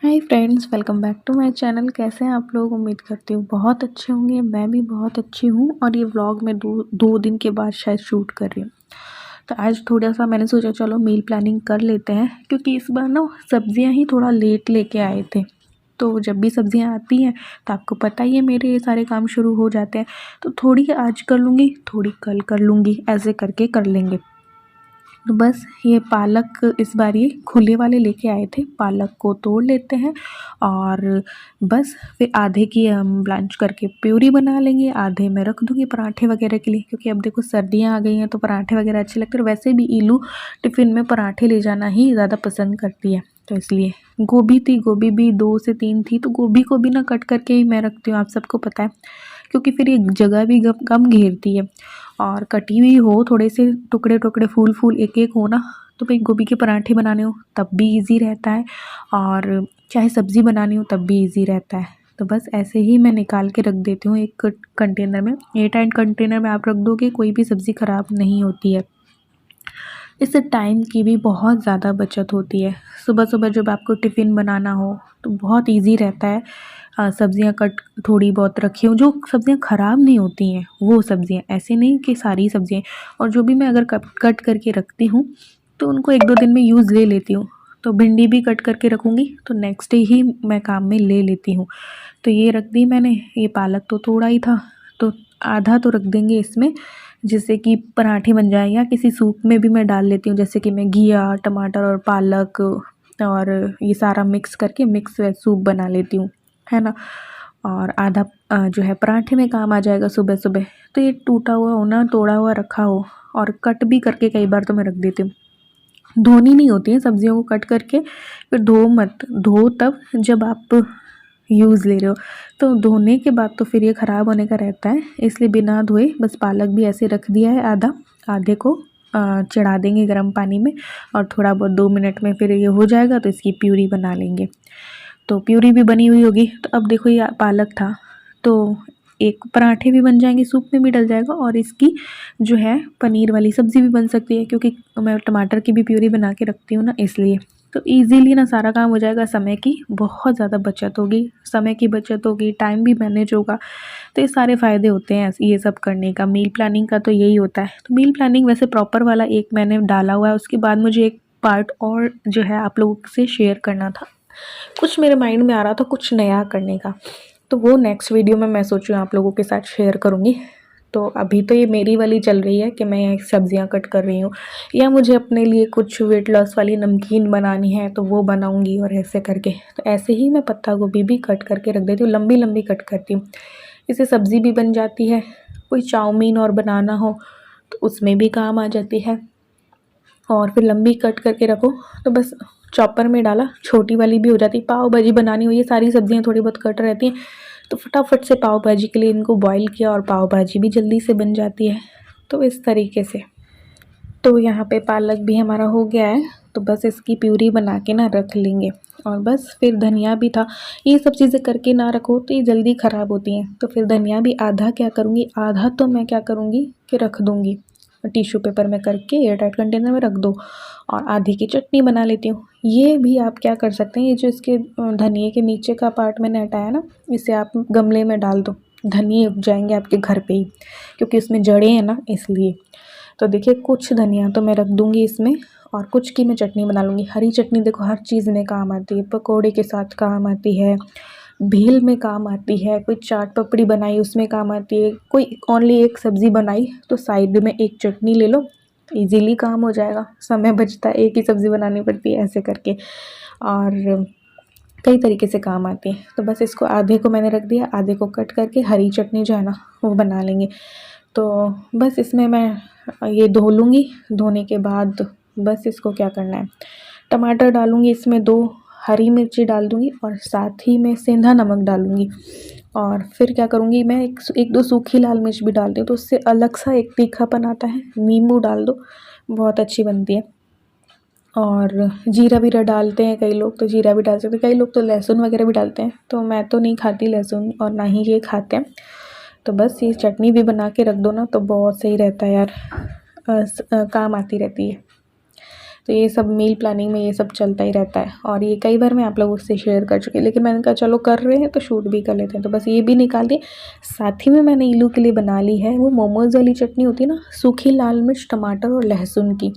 Hi friends, welcome back to my channel. कैसे हैं आप लोग? उम्मीद करती हूँ बहुत अच्छे होंगे। मैं भी बहुत अच्छी हूँ और ये व्लॉग मैं दो दिन के बाद शायद शूट कर रही हूँ। तो आज थोड़ा सा मैंने सोचा चलो मील प्लानिंग कर लेते हैं, क्योंकि इस बार ना सब्जियाँ ही थोड़ा लेट लेके आए थे। तो जब भी सब्जियाँ आती हैं तो आपको पता ही है मेरे ये सारे काम शुरू हो जाते हैं। तो थोड़ी आज कर लूँगी, थोड़ी कल कर लूँगी, ऐसे करके कर लेंगे। तो बस ये पालक इस बार ये खुले वाले लेके आए थे। पालक को तोड़ लेते हैं और बस फिर आधे की हम ब्लांच करके प्यूरी बना लेंगे, आधे में रख दूँगी पराठे वगैरह के लिए, क्योंकि अब देखो सर्दियाँ आ गई हैं तो पराठे वगैरह अच्छे लगते हैं। और वैसे भी ईलू टिफ़िन में पराठे ले जाना ही ज़्यादा पसंद करती है, तो इसलिए गोभी थी, गोभी भी 2 से 3 थी, तो गोभी को भी ना कट करके ही मैं रखती हूँ, आप सबको पता है, क्योंकि फिर ये जगह भी कम घेरती है। और कटी हुई हो, थोड़े से टुकड़े टुकड़े फूल फूल एक एक हो ना, तो भाई गोभी के पराठे बनाने हो तब भी इजी रहता है, और चाहे सब्ज़ी बनानी हो तब भी इजी रहता है। तो बस ऐसे ही मैं निकाल के रख देती हूँ एक कंटेनर में। एयरटाइट कंटेनर में आप रख दोगे, कोई भी सब्ज़ी ख़राब नहीं होती है। इससे टाइम की भी बहुत ज़्यादा बचत होती है। सुबह सुबह जब आपको टिफ़िन बनाना हो तो बहुत ईजी रहता है। सब्ज़ियाँ कट थोड़ी बहुत रखी हूँ, जो सब्ज़ियाँ ख़राब नहीं होती हैं वो सब्ज़ियाँ, ऐसे नहीं कि सारी सब्ज़ियाँ। और जो भी मैं अगर कट करके रखती हूँ तो उनको 1-2 दिन में यूज़ ले लेती हूँ। तो भिंडी भी कट करके रखूँगी तो नेक्स्ट डे ही मैं काम में ले लेती हूँ। तो ये रख दी मैंने। ये पालक तो थोड़ा ही था, तो आधा तो रख देंगे इसमें, जिससे कि पराठे बन जाए, या किसी सूप में भी मैं डाल लेती हूँ, जैसे कि मैं घिया, टमाटर और पालक और ये सारा मिक्स करके मिक्स वेज सूप बना लेती हूँ, है ना। और आधा जो है पराठे में काम आ जाएगा सुबह सुबह। तो ये टूटा हुआ हो ना, तोड़ा हुआ रखा हो, और कट भी करके कई बार तो मैं रख देती हूँ। धोनी नहीं होती है सब्जियों को कट करके, फिर धो मत, धो तब जब आप यूज़ ले रहे हो। तो धोने के बाद तो फिर ये ख़राब होने का रहता है, इसलिए बिना धोए बस पालक भी ऐसे रख दिया है आधा। आधे को चढ़ा देंगे गर्म पानी में, और थोड़ा बहुत 2 मिनट में फिर ये हो जाएगा तो इसकी प्यूरी बना लेंगे। तो प्यूरी भी बनी हुई होगी। तो अब देखो ये पालक था, तो एक पराठे भी बन जाएंगे, सूप में भी डल जाएगा, और इसकी जो है पनीर वाली सब्ज़ी भी बन सकती है, क्योंकि मैं टमाटर की भी प्यूरी बना के रखती हूँ ना, इसलिए। तो इजीली ना सारा काम हो जाएगा, समय की बहुत ज़्यादा बचत होगी, समय की बचत होगी, टाइम भी मैनेज होगा। तो ये सारे फ़ायदे होते हैं ये सब करने का। मील प्लानिंग का तो यही होता है। तो मील प्लानिंग वैसे प्रॉपर वाला एक मैंने डाला हुआ है, उसके बाद मुझे एक पार्ट और जो है आप लोगों से शेयर करना था। कुछ मेरे माइंड में आ रहा था कुछ नया करने का, तो वो नेक्स्ट वीडियो में मैं सोच रही हूँ आप लोगों के साथ शेयर करूँगी। तो अभी तो ये मेरी वाली चल रही है कि मैं सब्जियां कट कर रही हूँ, या मुझे अपने लिए कुछ वेट लॉस वाली नमकीन बनानी है तो वो बनाऊँगी, और ऐसे करके। तो ऐसे ही मैं पत्ता गोभी भी कट करके रख देती हूँ, लंबी लंबी कट करती हूँ, इससे सब्ज़ी भी बन जाती है। कोई चाउमीन और बनाना हो तो उसमें भी काम आ जाती है। और फिर लंबी कट करके रखो तो बस चॉपर में डाला, छोटी वाली भी हो जाती है। पाव भाजी बनानी हो, ये सारी सब्जियां थोड़ी बहुत कट रहती हैं, तो फटाफट से पाव भाजी के लिए इनको बॉईल किया और पाव भाजी भी जल्दी से बन जाती है। तो इस तरीके से। तो यहाँ पे पालक भी हमारा हो गया है, तो बस इसकी प्यूरी बना के ना रख लेंगे। और बस फिर धनिया भी था, ये सब चीज़ें करके ना रखो तो ये जल्दी ख़राब होती हैं। तो फिर धनिया भी आधा क्या करूँगी, आधा तो मैं क्या करूँगी कि रख दूँगी टिश्यू पेपर में करके, एयरटाइट कंटेनर में रख दो, और आधी की चटनी बना लेती हूँ। ये भी आप क्या कर सकते हैं, ये जो इसके धनिए के नीचे का पार्ट मैंने हटाया ना, इसे आप गमले में डाल दो, धनिए उग जाएंगे आपके घर पे ही, क्योंकि उसमें जड़ें हैं ना, इसलिए। तो देखिए कुछ धनिया तो मैं रख दूँगी इसमें, और कुछ की मैं चटनी बना लूँगी। हरी चटनी देखो हर चीज़ में काम आती है, पकोड़े के साथ काम आती है, भेल में काम आती है, कोई चाट पपड़ी बनाई उसमें काम आती है, कोई ओनली एक सब्ज़ी बनाई तो साइड में एक चटनी ले लो, इजीली काम हो जाएगा, समय बचता है, एक ही सब्ज़ी बनानी पड़ती है ऐसे करके, और कई तरीके से काम आती है। तो बस इसको आधे को मैंने रख दिया, आधे को कट करके हरी चटनी जो है ना वो बना लेंगे। तो बस इसमें मैं ये धो लूँगी, धोने के बाद बस इसको क्या करना है, टमाटर डालूँगी इसमें, 2 हरी मिर्ची डाल दूँगी, और साथ ही में सेंधा नमक डालूँगी। और फिर क्या करूँगी मैं, एक दो सूखी लाल मिर्च भी डालती हूँ, तो उससे अलग सा एक तीखापन आता है। नींबू डाल दो, बहुत अच्छी बनती है। और जीरा वीरा डालते हैं कई लोग, तो जीरा भी डाल सकते हैं, कई लोग तो लहसुन वगैरह भी डालते हैं, तो मैं तो नहीं खाती लहसुन, और ना ही ये खाते हैं। तो बस ये चटनी भी बना के रख दो ना, तो बहुत सही रहता है यार, काम आती रहती है। तो ये सब मील प्लानिंग में ये सब चलता ही रहता है, और ये कई बार मैं आप लोगों से शेयर कर चुकी, लेकिन मैंने कहा चलो कर रहे हैं तो शूट भी कर लेते हैं। तो बस ये भी निकाल दिए। साथ ही में मैंने इलू के लिए बना ली है वो मोमोज़ वाली चटनी होती है ना, सूखी लाल मिर्च, टमाटर और लहसुन की।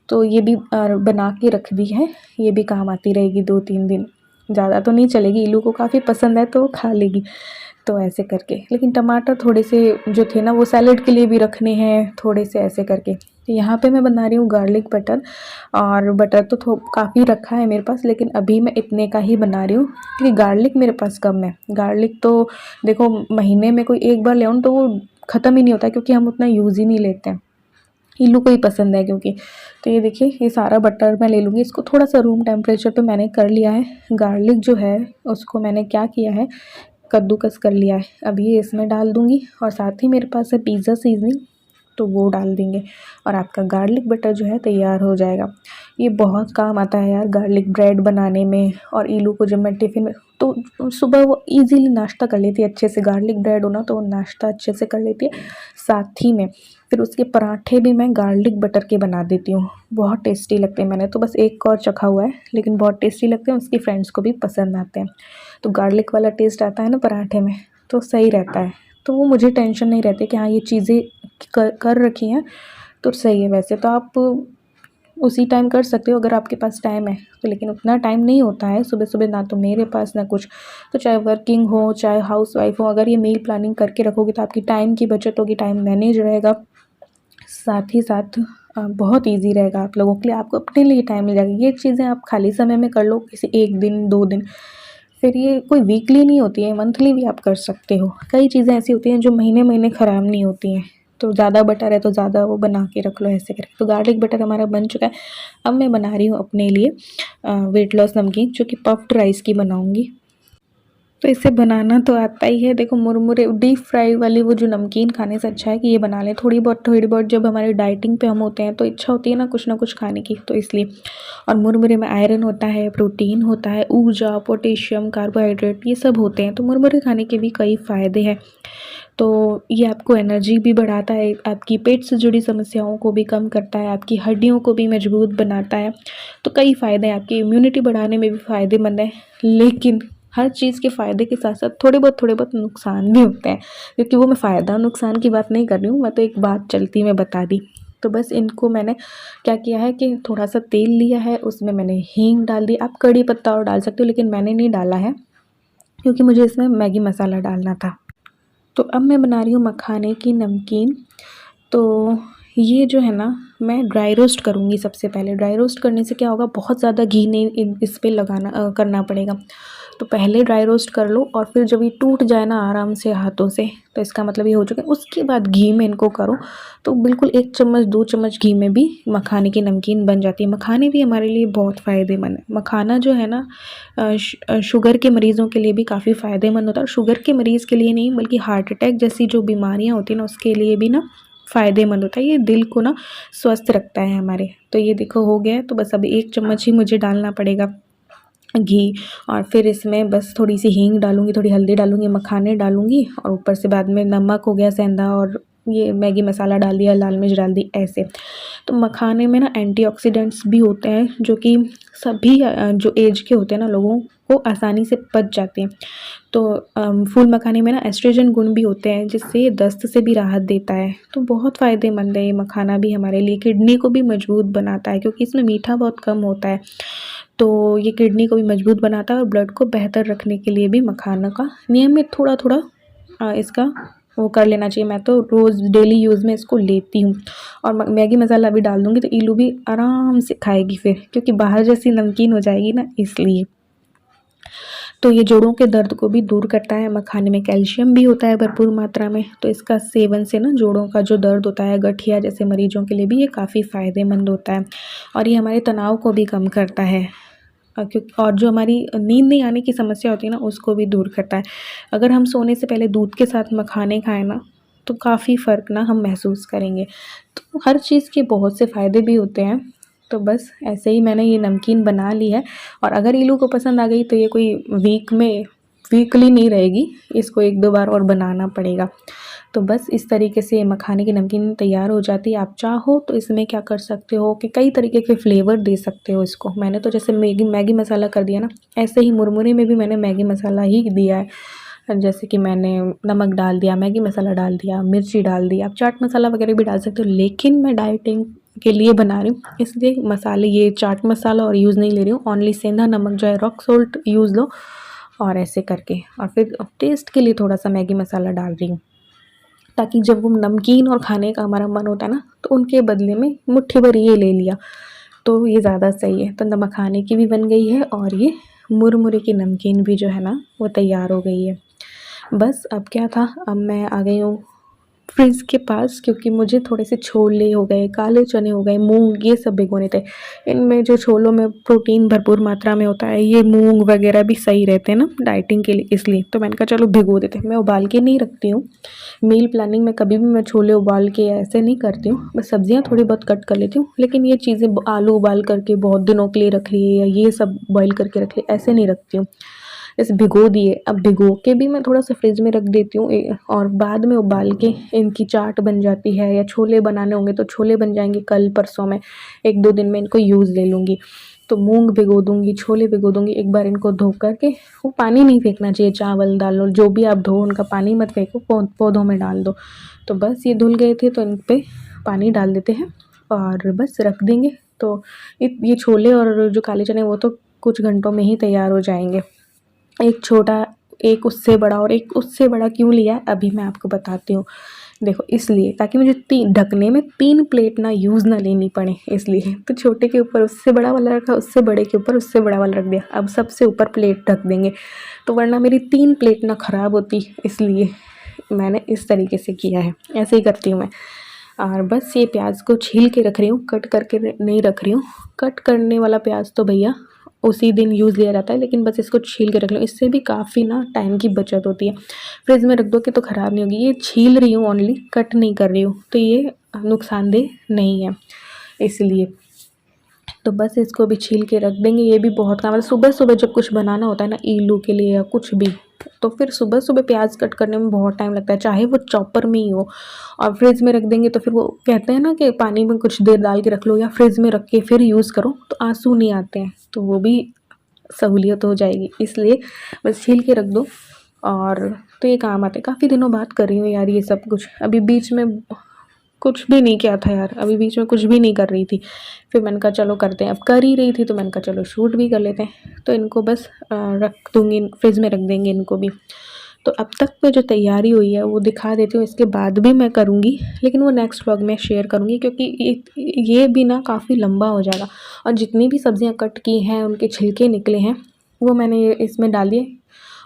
तो ये भी बना के रख दी है, ये भी काम आती रहेगी 2-3 दिन। ज़्यादा तो नहीं चलेगी, इलू को काफ़ी पसंद है तो वो खा लेगी। तो ऐसे करके, लेकिन टमाटर थोड़े से जो थे ना वो सैलेड के लिए भी रखने हैं थोड़े से, ऐसे करके। तो यहाँ पे मैं बना रही हूँ गार्लिक बटर, और बटर तो काफ़ी रखा है मेरे पास, लेकिन अभी मैं इतने का ही बना रही हूँ क्योंकि गार्लिक मेरे पास कम है। गार्लिक तो देखो महीने में कोई एक बार ले आऊँ तो वो ख़त्म ही नहीं होता, क्योंकि हम उतना यूज़ ही नहीं लेते हैं। इल्लू को ही पसंद है क्योंकि। तो ये देखिए ये सारा बटर मैं ले लूँगी, इसको थोड़ा सा रूम टेम्परेचर पे मैंने कर लिया है। गार्लिक जो है उसको मैंने क्या किया है, कद्दूकस कर लिया है। अभी ये इसमें डाल दूँगी, और साथ ही मेरे पास है पिज़्ज़ा सीज़निंग, तो वो डाल देंगे, और आपका गार्लिक बटर जो है तैयार हो जाएगा। ये बहुत काम आता है यार गार्लिक ब्रेड बनाने में। और इलू को जब मैं टिफ़िन में, तो सुबह वो इजीली नाश्ता कर लेती है अच्छे से, गार्लिक ब्रेड हो ना तो वो नाश्ता अच्छे से कर लेती है। साथ ही में फिर उसके पराठे भी मैं गार्लिक बटर के बना देती हूँ, बहुत टेस्टी लगते हैं। मैंने तो बस एक और चखा हुआ है, लेकिन बहुत टेस्टी लगते हैं, उसकी फ्रेंड्स को भी पसंद आते हैं। तो गार्लिक वाला टेस्ट आता है ना पराठे में, तो सही रहता है। तो वो मुझे टेंशन नहीं रहती कि हाँ ये चीज़ें कर रखी हैं तो सही है। वैसे तो आप उसी टाइम कर सकते हो अगर आपके पास टाइम है तो, लेकिन उतना टाइम नहीं होता है सुबह सुबह, ना तो मेरे पास ना कुछ। तो चाहे वर्किंग हो चाहे हाउस वाइफ हो, अगर ये मील प्लानिंग करके रखोगे तो आपकी टाइम की बचत होगी, टाइम मैनेज रहेगा। साथ ही साथ बहुत ईजी रहेगा आप लोगों के लिए, आपको अपने लिए टाइम मिल जाएगा। ये चीज़ें आप खाली समय में कर लो, किसी 1 दिन 2 दिन, फिर ये कोई वीकली नहीं होती है, मंथली भी आप कर सकते हो। कई चीज़ें ऐसी होती हैं जो महीने महीने ख़राब नहीं होती हैं। तो ज़्यादा बटर है तो ज़्यादा वो बना के रख लो, ऐसे करके। तो गार्लिक बटर हमारा बन चुका है। अब मैं बना रही हूँ अपने लिए वेट लॉस नमकीन, जो कि पफ्ड राइस की बनाऊँगी। तो इसे बनाना तो आता ही है। देखो मुरमुरे डीप फ्राई वाली वो जो नमकीन खाने से अच्छा है कि ये बना लें। थोड़ी बहुत जब हमारे डाइटिंग पे हम होते हैं तो इच्छा होती है ना कुछ खाने की, तो इसलिए। और मुरमुरे में आयरन होता है, प्रोटीन होता है, ऊर्जा, पोटेशियम, कार्बोहाइड्रेट, ये सब होते हैं। तो मुरमुरे खाने के भी कई फ़ायदे हैं। तो ये आपको एनर्जी भी बढ़ाता है, आपकी पेट से जुड़ी समस्याओं को भी कम करता है, आपकी हड्डियों को भी मजबूत बनाता है। तो कई फ़ायदे हैं, आपकी इम्यूनिटी बढ़ाने में भी फ़ायदेमंद है। लेकिन हर चीज़ के फ़ायदे के साथ साथ थोड़े बहुत नुकसान भी होते हैं, क्योंकि वो मैं फ़ायदा नुकसान की बात नहीं कर रही हूँ, मैं तो एक बात चलती में बता दी। तो बस इनको मैंने क्या किया है कि थोड़ा सा तेल लिया है, उसमें मैंने हींग डाल दी। आप कड़ी पत्ता और डाल सकते हो, लेकिन मैंने नहीं डाला है क्योंकि मुझे इसमें मैगी मसाला डालना था। तो अब मैं बना रही हूँ मखाने की नमकीन। तो ये जो है ना मैं ड्राई रोस्ट करूँगी सबसे पहले। ड्राई रोस्ट करने से क्या होगा, बहुत ज़्यादा घी नहीं इस पे लगाना करना पड़ेगा। तो पहले ड्राई रोस्ट कर लो, और फिर जब ये टूट जाए ना आराम से हाथों से, तो इसका मतलब ये हो चुका है। उसके बाद घी में इनको करो, तो बिल्कुल 1 चम्मच 2 चम्मच घी में भी मखाने की नमकीन बन जाती है। मखाने भी हमारे लिए बहुत फ़ायदेमंद है। मखाना जो है ना शुगर के मरीज़ों के लिए भी काफ़ी फ़ायदेमंद होता है। और शुगर के मरीज़ के लिए नहीं, बल्कि हार्ट अटैक जैसी जो बीमारियाँ होती हैं ना उसके लिए भी ना फ़ायदेमंद होता है। ये दिल को ना स्वस्थ रखता है हमारे। तो ये देखो हो गया है, तो बस अभी 1 चम्मच ही मुझे डालना पड़ेगा घी, और फिर इसमें बस थोड़ी सी हींग डालूँगी, थोड़ी हल्दी डालूँगी, मखाने डालूँगी, और ऊपर से बाद में नमक हो गया सेंधा, और ये मैगी मसाला डाल दिया, लाल मिर्च डाल दी, ऐसे। तो मखाने में ना एंटीऑक्सीडेंट्स भी होते हैं, जो कि सभी जो एज के होते हैं ना लोगों को आसानी से पच जाते हैं। तो फूल मखाने में ना एस्ट्रोजन गुण भी होते हैं, जिससे ये दस्त से भी राहत देता है। तो बहुत फ़ायदेमंद है ये मखाना भी हमारे लिए। किडनी को भी मजबूत बनाता है, क्योंकि इसमें मीठा बहुत कम होता है। तो ये किडनी को भी मजबूत बनाता है, और ब्लड को बेहतर रखने के लिए भी मखाना का नियमित थोड़ा थोड़ा इसका वो कर लेना चाहिए। मैं तो रोज़ डेली यूज़ में इसको लेती हूँ। और मैगी मसाला भी डाल दूँगी तो इलू भी आराम से खाएगी फिर, क्योंकि बाहर जैसी नमकीन हो जाएगी ना, इसलिए। तो ये जोड़ों के दर्द को भी दूर करता है। मखाने में कैल्शियम भी होता है भरपूर मात्रा में, तो इसका सेवन से ना जोड़ों का जो दर्द होता है, गठिया जैसे मरीजों के लिए भी ये काफ़ी फ़ायदेमंद होता है। और ये हमारे तनाव को भी कम करता है, क्योंकि और जो हमारी नींद नहीं आने की समस्या होती है ना उसको भी दूर करता है। अगर हम सोने से पहले दूध के साथ मखाने खाएं ना, तो काफ़ी फ़र्क ना हम महसूस करेंगे। तो हर चीज़ के बहुत से फ़ायदे भी होते हैं। तो बस ऐसे ही मैंने ये नमकीन बना ली है, और अगर इलू को पसंद आ गई तो ये कोई वीकली नहीं रहेगी, इसको 1-2 बार और बनाना पड़ेगा। तो बस इस तरीके से मखाने की नमकीन तैयार हो जाती है। आप चाहो तो इसमें क्या कर सकते हो कि कई तरीके के फ्लेवर दे सकते हो इसको। मैंने तो जैसे मैगी मसाला कर दिया ना, ऐसे ही मुरमुरे में भी मैंने मैगी मसाला ही दिया है। जैसे कि मैंने नमक डाल दिया, मैगी मसाला डाल दिया, मिर्ची डाल दी, आप चाट मसाला वगैरह भी डाल सकते हो। लेकिन मैं डाइटिंग के लिए बना रही हूँ, इसलिए मसाले ये चाट मसाला और यूज़ नहीं ले रही हूँ। ओनली सेंधा नमक जो है, रॉक सॉल्ट यूज़ लो और ऐसे करके, और फिर टेस्ट के लिए थोड़ा सा मैगी मसाला डाल रही हूँ, ताकि जब वो नमकीन और खाने का हमारा मन होता है ना, तो उनके बदले में मुट्ठी भर ये ले लिया, तो ये ज़्यादा सही है। तो मखाने की भी बन गई है और ये मुरमुरे की नमकीन भी जो है ना वो तैयार हो गई है। बस अब क्या था, अब मैं आ गई हूँ फ्रिज के पास, क्योंकि मुझे थोड़े से छोले हो गए, काले चने हो गए, मूंग, ये सब भिगोने थे। इनमें जो छोलों में प्रोटीन भरपूर मात्रा में होता है, ये मूंग वगैरह भी सही रहते हैं ना डाइटिंग के लिए, इसलिए तो मैंने कहा चलो भिगो देते हैं। मैं उबाल के नहीं रखती हूँ मील प्लानिंग में, कभी भी मैं छोले उबाल के ऐसे नहीं करती हूँ। मैं सब्जियाँ थोड़ी बहुत कट कर लेती हूँ, लेकिन ये चीज़ें आलू उबाल करके बहुत दिनों के लिए रख लिए या ये सब बॉईल करके रख लिए, ऐसे नहीं रखती हूँ। जैसे भिगो दिए, अब भिगो के भी मैं थोड़ा सा फ्रिज में रख देती हूँ और बाद में उबाल के इनकी चाट बन जाती है, या छोले बनाने होंगे तो छोले बन जाएंगे कल परसों में, 1-2 दिन में इनको यूज़ ले लूँगी। तो मूंग भिगो दूँगी, छोले भिगो दूँगी, एक बार इनको धो करके, वो पानी नहीं फेंकना चाहिए, चावल दाल लो जो भी आप धो उनका पानी मत फेंको, पौधों में डाल दो। तो बस ये धुल गए थे, तो इन पर पानी डाल देते हैं और बस रख देंगे। तो ये छोले और जो काले चने वो तो कुछ घंटों में ही तैयार हो जाएंगे। एक छोटा, एक उससे बड़ा और एक उससे बड़ा क्यों लिया अभी मैं आपको बताती हूँ। देखो इसलिए, ताकि मुझे ढकने में 3 प्लेट ना यूज़ ना लेनी पड़े, इसलिए तो छोटे के ऊपर उससे बड़ा वाला रखा, उससे बड़े के ऊपर उससे बड़ा वाला रख दिया। अब सबसे ऊपर प्लेट ढक देंगे, तो वरना मेरी 3 प्लेट ना ख़राब होती, इसलिए मैंने इस तरीके से किया है। ऐसे ही करती हूँ मैं। और बस ये प्याज को छील के रख रही हूँ, कट करके नहीं रख रही हूँ। कट करने वाला प्याज तो भैया उसी दिन यूज़ लिया जाता है, लेकिन बस इसको छील के रख लो, इससे भी काफ़ी ना टाइम की बचत होती है। फ्रिज में रख दो कि तो ख़राब नहीं होगी। ये छील रही हूँ ओनली, कट नहीं कर रही हूँ, तो ये नुकसानदेह नहीं है इसलिए। तो बस इसको भी छील के रख देंगे। ये भी बहुत काम है, सुबह सुबह जब कुछ बनाना होता है ना इल्लू के लिए या कुछ भी, तो फिर सुबह सुबह प्याज कट करने में बहुत टाइम लगता है, चाहे वो चॉपर में ही हो। और फ्रिज में रख देंगे तो फिर वो कहते हैं ना कि पानी में कुछ देर डाल के रख लो या फ्रिज में रख के फिर यूज़ करो, तो आंसू नहीं आते हैं, तो वो भी सहूलियत हो जाएगी, इसलिए बस छील के रख दो। और तो ये काम आते हैं। काफ़ी दिनों बाद कर रही हूँ यार ये सब कुछ, अभी बीच में कुछ भी नहीं किया था यार, अभी बीच में कुछ भी नहीं कर रही थी। फिर मैंने कहा चलो करते हैं, अब कर ही रही थी तो मैंने कहा चलो शूट भी कर लेते हैं। तो इनको बस रख दूँगी, फ्रिज में रख देंगे इनको भी। तो अब तक में जो तैयारी हुई है वो दिखा देती हूँ, इसके बाद भी मैं करूँगी, लेकिन वो नेक्स्ट व्लॉग में शेयर करूँगी, क्योंकि ये भी ना काफ़ी लंबा हो जाएगा। और जितनी भी सब्जियाँ कट की हैं, उनके छिलके निकले हैं, वो मैंने इसमें डाल दिए,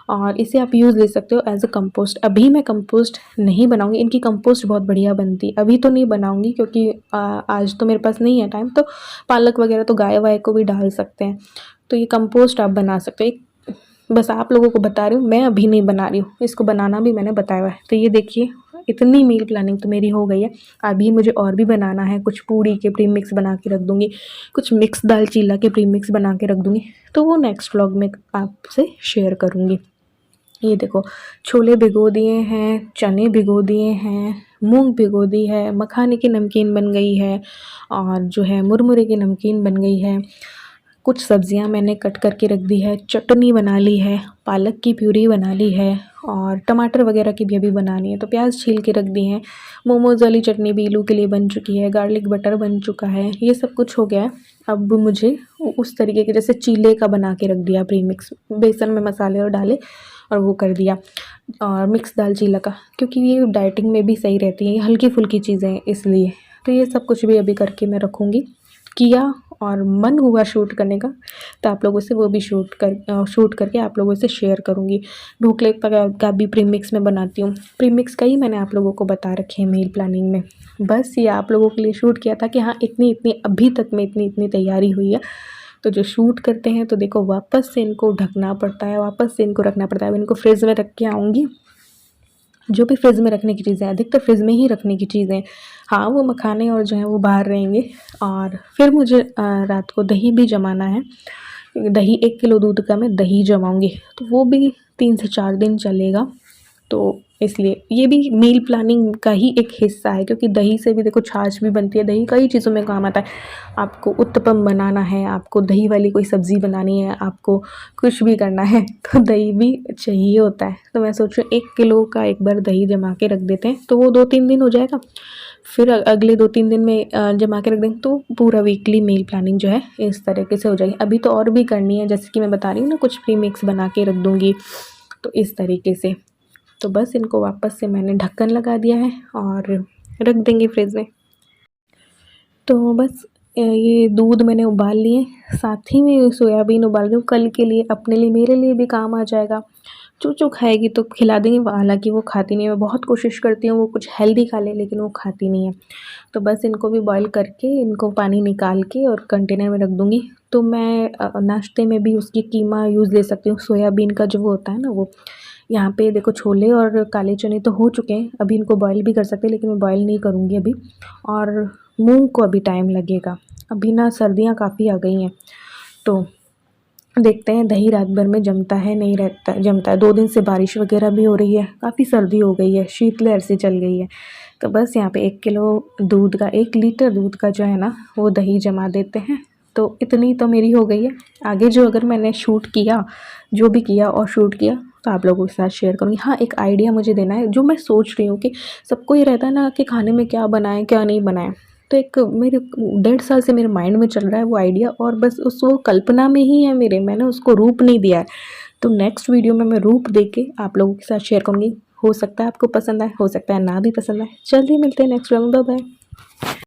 और इसे आप यूज़ ले सकते हो एज अ कंपोस्ट। अभी मैं कंपोस्ट नहीं बनाऊंगी, इनकी कंपोस्ट बहुत बढ़िया बनती है, अभी तो नहीं बनाऊंगी क्योंकि आज तो मेरे पास नहीं है टाइम। तो पालक वगैरह तो गाय वाय को भी डाल सकते हैं, तो ये कंपोस्ट आप बना सकते हो। बस आप लोगों को बता रही हूँ, मैं अभी नहीं बना रही हूँ, इसको बनाना भी मैंने बताया हुआ है। तो ये देखिए, इतनी मील प्लानिंग तो मेरी हो गई है। अभी मुझे और भी बनाना है, कुछ पूड़ी के प्री मिक्स बना के रख दूँगी, कुछ मिक्स दाल चीला के प्री मिक्स बना के रख दूँगी, तो वो नेक्स्ट व्लॉग में आपसे शेयर करूँगी। ये देखो, छोले भिगो दिए हैं, चने भिगो दिए हैं, मूंग भिगो दी है, मखाने की नमकीन बन गई है, और जो है मुरमुरे की नमकीन बन गई है। कुछ सब्जियां मैंने कट करके रख दी है, चटनी बना ली है, पालक की प्यूरी बना ली है, और टमाटर वगैरह की भी अभी बनानी है, तो प्याज छील के रख दी हैं। मोमोज़ वाली चटनी भी इलू के लिए बन चुकी है, गार्लिक बटर बन चुका है, ये सब कुछ हो गया है। अब मुझे उस तरीके के जैसे चीले का बना के रख दिया प्री मिक्स, बेसन में मसाले और डाले और वो कर दिया, और मिक्स दाल चीला का, क्योंकि ये डाइटिंग में भी सही रहती है, ये हल्की फुल्की चीज़ें हैं इसलिए। तो ये सब कुछ भी अभी करके मैं रखूँगी। किया और मन हुआ शूट करने का, तो आप लोगों से वो भी शूट करके आप लोगों से शेयर करूँगी। ढोकले का भी प्रीमिक्स में बनाती हूँ, प्रीमिक्स का ही मैंने आप लोगों को बता रखे हैं मील प्लानिंग में। बस ये आप लोगों के लिए शूट किया था कि हाँ इतनी इतनी अभी तक में इतनी तैयारी हुई है। तो जो शूट करते हैं तो देखो वापस से इनको ढकना पड़ता है, वापस से इनको रखना पड़ता है। अब इनको फ्रिज में रख के आऊँगी, जो भी फ्रिज में रखने की चीज़ें, अधिकतर फ्रिज में ही रखने की चीज़ें, हाँ वो मखाने और जो है वो बाहर रहेंगे। और फिर मुझे रात को दही भी जमाना है, दही 1 किलो दूध का मैं दही जमाऊँगी, तो वो भी 3 से 4 दिन चलेगा। तो इसलिए ये भी मील प्लानिंग का ही एक हिस्सा है, क्योंकि दही से भी देखो छाछ भी बनती है, दही कई चीज़ों में काम आता है। आपको उत्तपम बनाना है, आपको दही वाली कोई सब्ज़ी बनानी है, आपको कुछ भी करना है तो दही भी चाहिए होता है। तो मैं सोच रही हूँ 1 किलो का एक बार दही जमा के रख देते हैं, तो वो 2-3 दिन हो जाएगा। फिर अगले 2-3 दिन में जमा के रख देंगे, तो पूरा वीकली मील प्लानिंग जो है इस तरीके से हो जाएगी। अभी तो और भी करनी है, जैसे कि मैं बता रही हूँ ना, कुछ प्री मिक्स बना के रख दूँगी, तो इस तरीके से। तो बस इनको वापस से मैंने ढक्कन लगा दिया है और रख देंगे फ्रिज में। तो बस ये दूध मैंने उबाल लिए, साथ ही में सोयाबीन उबाल रही हूँ कल के लिए, अपने लिए, मेरे लिए भी काम आ जाएगा। चूचू खाएगी तो खिला देंगे, हालांकि वो खाती नहीं है। मैं बहुत कोशिश करती हूँ वो कुछ हेल्दी खा ले, लेकिन वो खाती नहीं है। तो बस इनको भी बॉईल करके इनको पानी निकाल के और कंटेनर में रख दूँगी। तो मैं नाश्ते में भी उसकी कीमा यूज़ ले सकती हूँ, सोयाबीन का जो वो होता है ना वो। यहाँ पे देखो छोले और काले चने तो हो चुके हैं, अभी इनको बॉईल भी कर सकते हैं, लेकिन मैं बॉईल नहीं करूँगी अभी। और मूंग को अभी टाइम लगेगा, अभी ना सर्दियाँ काफ़ी आ गई हैं, तो देखते हैं दही रात भर में जमता है नहीं रहता जमता है। 2 दिन से बारिश वगैरह भी हो रही है, काफ़ी सर्दी हो गई है, शीतलहर सी चल गई है। तो बस यहाँ पे 1 किलो दूध का, 1 लीटर दूध का जो है ना वो दही जमा देते हैं। तो इतनी तो मेरी हो गई है। आगे जो अगर मैंने शूट किया, जो भी किया और शूट किया, तो आप लोगों के साथ शेयर करूँगी। हाँ, एक आइडिया मुझे देना है, जो मैं सोच रही हूँ कि सबको ये रहता है ना कि खाने में क्या बनाएं क्या नहीं बनाएं। तो एक मेरे 1.5 साल से मेरे माइंड में चल रहा है वो आइडिया, और बस उस वो कल्पना में ही है मेरे, मैंने उसको रूप नहीं दिया है। तो नेक्स्ट वीडियो में मैं रूप दे के आप लोगों के साथ शेयर करूँगी। हो सकता है आपको पसंद आए, हो सकता है ना भी पसंद आए। जल्दी मिलते हैं नेक्स्ट वीडियो में, बाय बाय।